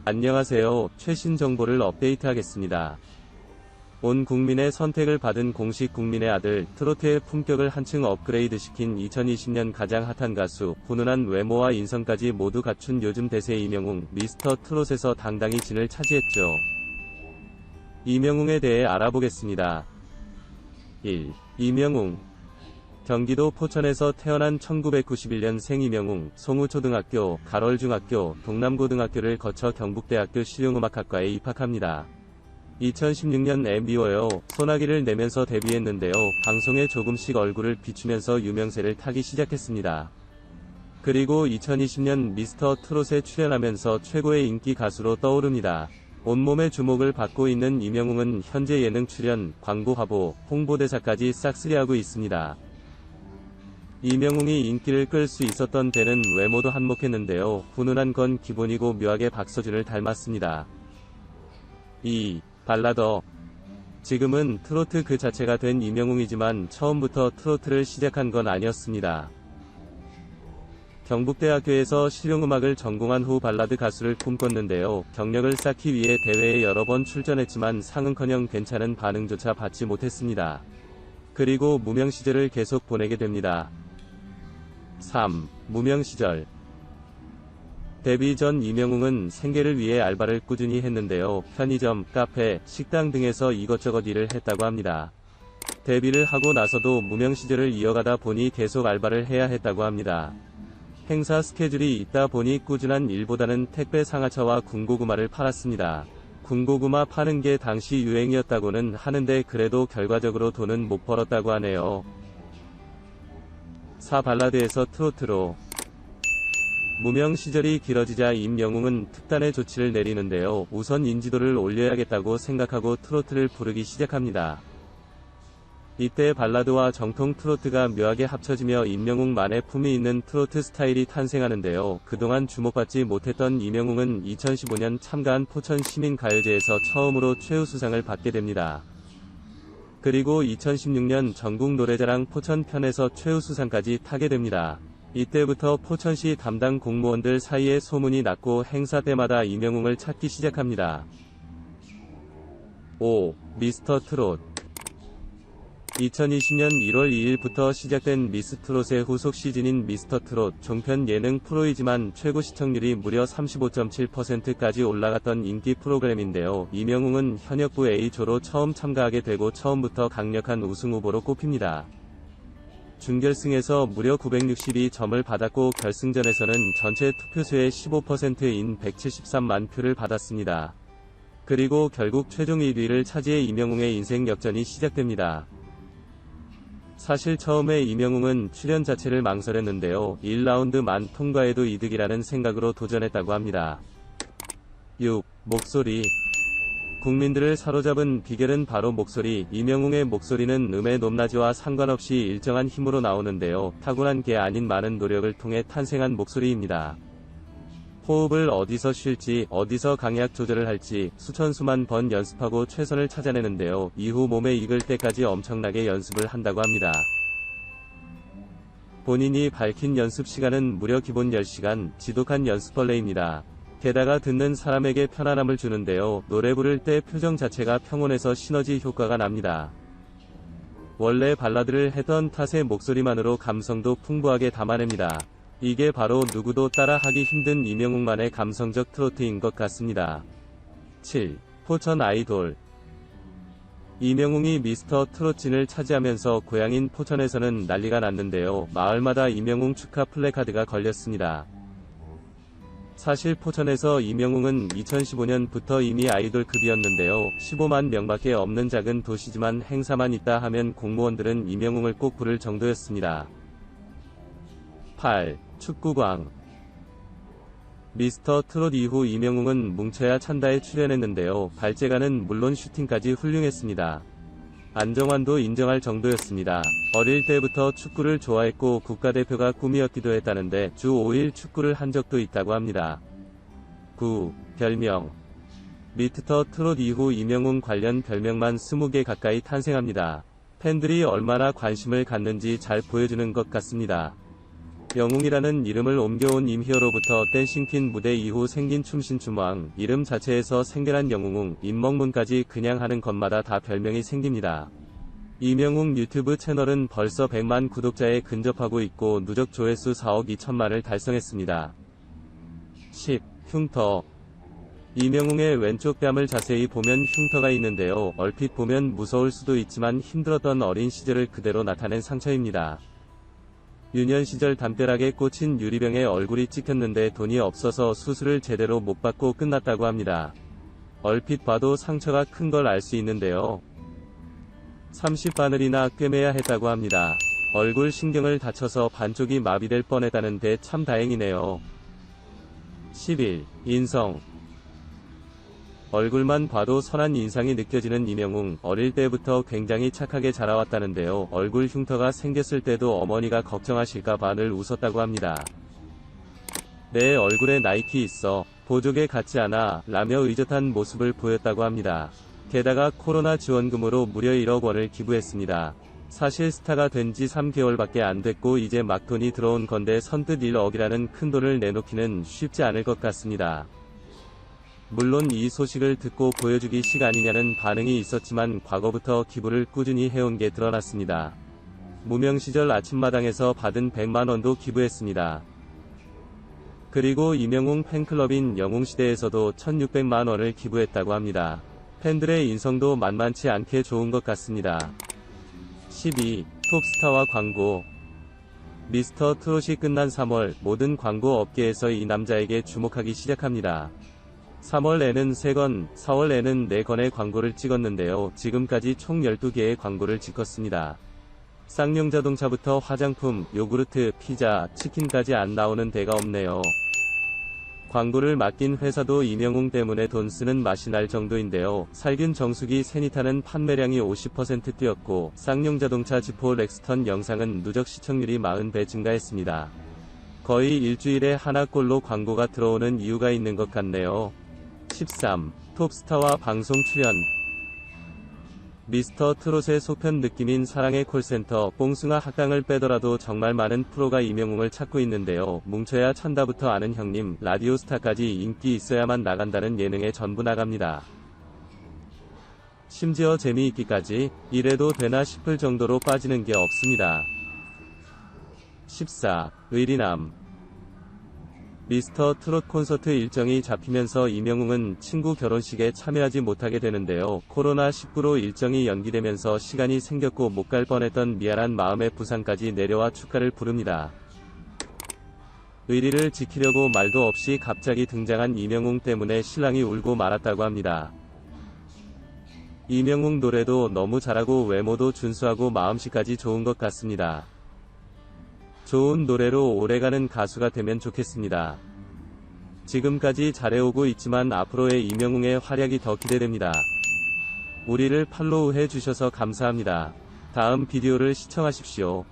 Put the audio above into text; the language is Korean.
안녕하세요. 최신 정보를 업데이트하겠습니다. 온 국민의 선택을 받은 공식 국민의 아들, 트로트의 품격을 한층 업그레이드시킨 2020년 가장 핫한 가수, 훈훈한 외모와 인성까지 모두 갖춘 요즘 대세 이명웅, 미스터 트롯에서 당당히 진을 차지했죠. 이명웅에 대해 알아보겠습니다. 1. 이명웅. 경기도 포천에서 태어난 1991년생 이명웅, 송우초등학교, 가롤중학교, 동남고등학교를 거쳐 경북대학교 실용음악학과에 입학합니다. 2016년 MB워요, 소나기를 내면서 데뷔했는데요. 방송에 조금씩 얼굴을 비추면서 유명세를 타기 시작했습니다. 그리고 2020년 미스터 트롯에 출연하면서 최고의 인기 가수로 떠오릅니다. 온몸의 주목을 받고 있는 이명웅은 현재 예능 출연, 광고 화보, 홍보대사까지 싹쓸이하고 있습니다. 이명웅이 인기를 끌 수 있었던 데는 외모도 한몫했는데요. 훈훈한 건 기본이고 묘하게 박서준을 닮았습니다. 2. 발라더. 지금은 트로트 그 자체가 된 이명웅이지만 처음부터 트로트를 시작한 건 아니었습니다. 경북대학교에서 실용음악을 전공한 후 발라드 가수를 꿈꿨는데요. 경력을 쌓기 위해 대회에 여러 번 출전했지만 상은커녕 괜찮은 반응조차 받지 못했습니다. 그리고 무명 시절을 계속 보내게 됩니다. 3. 무명 시절. 데뷔 전 이명웅은 생계를 위해 알바를 꾸준히 했는데요. 편의점, 카페, 식당 등에서 이것저것 일을 했다고 합니다. 데뷔를 하고 나서도 무명 시절을 이어가다 보니 계속 알바를 해야 했다고 합니다. 행사 스케줄이 있다 보니 꾸준한 일보다는 택배 상하차와 군고구마를 팔았습니다. 군고구마 파는 게 당시 유행이었다고는 하는데 그래도 결과적으로 돈은 못 벌었다고 하네요. 4. 발라드에서 트로트로. 무명 시절이 길어지자 임영웅은 특단의 조치를 내리는데요. 우선 인지도를 올려야겠다고 생각하고 트로트를 부르기 시작합니다. 이때 발라드와 정통 트로트가 묘하게 합쳐지며 임영웅만의 품이 있는 트로트 스타일이 탄생하는데요. 그동안 주목받지 못했던 이명웅은 2015년 참가한 포천 시민가요제에서 처음으로 최우수상을 받게 됩니다. 그리고 2016년 전국 노래자랑 포천 편에서 최우수상까지 타게 됩니다. 이때부터 포천시 담당 공무원들 사이에 소문이 났고 행사 때마다 이명웅을 찾기 시작합니다. 5. 미스터 트롯. 2020년 1월 2일부터 시작된 미스트롯의 후속 시즌인 미스터 트롯, 종편 예능 프로이지만 최고 시청률이 무려 35.7%까지 올라갔던 인기 프로그램인데요. 이명웅은 현역부 A조로 처음 참가하게 되고 처음부터 강력한 우승 후보로 꼽힙니다. 준결승에서 무려 962점을 받았고 결승전에서는 전체 투표수의 15%인 173만 표를 받았습니다. 그리고 결국 최종 1위를 차지해 이명웅의 인생 역전이 시작됩니다. 사실 처음에 이명웅은 출연 자체를 망설였는데요. 1라운드만 통과해도 이득이라는 생각으로 도전했다고 합니다. 6. 목소리. 국민들을 사로잡은 비결은 바로 목소리. 이명웅의 목소리는 음의 높낮이와 상관없이 일정한 힘으로 나오는데요. 타고난 게 아닌 많은 노력을 통해 탄생한 목소리입니다. 호흡을 어디서 쉴지, 어디서 강약 조절을 할지 수천 수만 번 연습하고 최선을 찾아내는데요. 이후 몸에 익을 때까지 엄청나게 연습을 한다고 합니다. 본인이 밝힌 연습 시간은 무려 기본 10시간, 지독한 연습벌레입니다. 게다가 듣는 사람에게 편안함을 주는데요. 노래 부를 때 표정 자체가 평온해서 시너지 효과가 납니다. 원래 발라드를 했던 탓에 목소리만으로 감성도 풍부하게 담아냅니다. 이게 바로 누구도 따라하기 힘든 이명웅만의 감성적 트로트인 것 같습니다. 7. 포천 아이돌. 이명웅이 미스터 트롯진을 차지하면서 고향인 포천에서는 난리가 났는데요. 마을마다 이명웅 축하 플래카드가 걸렸습니다. 사실 포천에서 이명웅은 2015년부터 이미 아이돌급이었는데요. 15만 명밖에 없는 작은 도시지만 행사만 있다 하면 공무원들은 이명웅을 꼭 부를 정도였습니다. 8. 축구광. 미스터 트롯 이후 이명웅은 뭉쳐야 찬다에 출연했는데요. 발재간은 물론 슈팅까지 훌륭했습니다. 안정환도 인정할 정도였습니다. 어릴 때부터 축구를 좋아했고 국가대표가 꿈이었기도 했다는데 주 5일 축구를 한 적도 있다고 합니다. 9. 별명. 미스터 트롯 이후 이명웅 관련 별명만 20개 가까이 탄생합니다. 팬들이 얼마나 관심을 갖는지 잘 보여주는 것 같습니다. 영웅이라는 이름을 옮겨온 임희어로부터 댄싱퀸 무대 이후 생긴 춤신춤왕, 이름 자체에서 생겨난 영웅, 임먹문까지 그냥 하는 것마다 다 별명이 생깁니다. 이명웅 유튜브 채널은 벌써 100만 구독자에 근접하고 있고 누적 조회수 4억 2천만을 달성했습니다. 10. 흉터. 이명웅의 왼쪽 뺨을 자세히 보면 흉터가 있는데요. 얼핏 보면 무서울 수도 있지만 힘들었던 어린 시절을 그대로 나타낸 상처입니다. 유년 시절 담벼락에 꽂힌 유리병에 얼굴이 찍혔는데 돈이 없어서 수술을 제대로 못 받고 끝났다고 합니다. 얼핏 봐도 상처가 큰 걸 알 수 있는데요. 30바늘이나 꿰매야 했다고 합니다. 얼굴 신경을 다쳐서 반쪽이 마비될 뻔했다는데 참 다행이네요. 11. 인성. 얼굴만 봐도 선한 인상이 느껴지는 이명웅, 어릴 때부터 굉장히 착하게 자라왔다는데요. 얼굴 흉터가 생겼을 때도 어머니가 걱정하실까봐 늘 웃었다고 합니다. 내 얼굴에 나이키 있어. 보조개 같지 않아? 라며 의젓한 모습을 보였다고 합니다. 게다가 코로나 지원금으로 무려 1억 원을 기부했습니다. 사실 스타가 된 지 3개월밖에 안 됐고 이제 막 돈이 들어온 건데 선뜻 1억이라는 큰 돈을 내놓기는 쉽지 않을 것 같습니다. 물론 이 소식을 듣고 보여주기 식 아니냐는 반응이 있었지만 과거부터 기부를 꾸준히 해온 게 드러났습니다. 무명 시절 아침마당에서 받은 100만 원도 기부했습니다. 그리고 이명웅 팬클럽인 영웅시대에서도 1600만 원을 기부했다고 합니다. 팬들의 인성도 만만치 않게 좋은 것 같습니다. 12. 톱스타와 광고. 미스터 트롯이 끝난 3월, 모든 광고 업계에서 이 남자에게 주목하기 시작합니다. 3월에는 3건, 4월에는 4건의 광고를 찍었는데요. 지금까지 총 12개의 광고를 찍었습니다. 쌍용자동차부터 화장품, 요구르트, 피자, 치킨까지 안 나오는 데가 없네요. 광고를 맡긴 회사도 이명웅 때문에 돈 쓰는 맛이 날 정도인데요. 살균 정수기 세니타는 판매량이 50% 뛰었고 쌍용자동차 지포 렉스턴 영상은 누적 시청률이 40배 증가했습니다. 거의 일주일에 하나꼴로 광고가 들어오는 이유가 있는 것 같네요. 13. 톱스타와 방송 출연. 미스터 트롯의 속편 느낌인 사랑의 콜센터, 뽕숭아 학당을 빼더라도 정말 많은 프로가 이명웅을 찾고 있는데요. 뭉쳐야 찬다부터 아는 형님, 라디오스타까지 인기 있어야만 나간다는 예능에 전부 나갑니다. 심지어 재미있기까지, 이래도 되나 싶을 정도로 빠지는 게 없습니다. 14. 의리남. 미스터 트롯 콘서트 일정이 잡히면서 이명웅은 친구 결혼식에 참여하지 못하게 되는데요. 코로나19로 일정이 연기되면서 시간이 생겼고 못 갈 뻔했던 미안한 마음의 부상까지 내려와 축가를 부릅니다. 의리를 지키려고 말도 없이 갑자기 등장한 이명웅 때문에 신랑이 울고 말았다고 합니다. 이명웅 노래도 너무 잘하고 외모도 준수하고 마음씨까지 좋은 것 같습니다. 좋은 노래로 오래가는 가수가 되면 좋겠습니다. 지금까지 잘해오고 있지만 앞으로의 이명웅의 활약이 더 기대됩니다. 우리를 팔로우해 주셔서 감사합니다. 다음 비디오를 시청하십시오.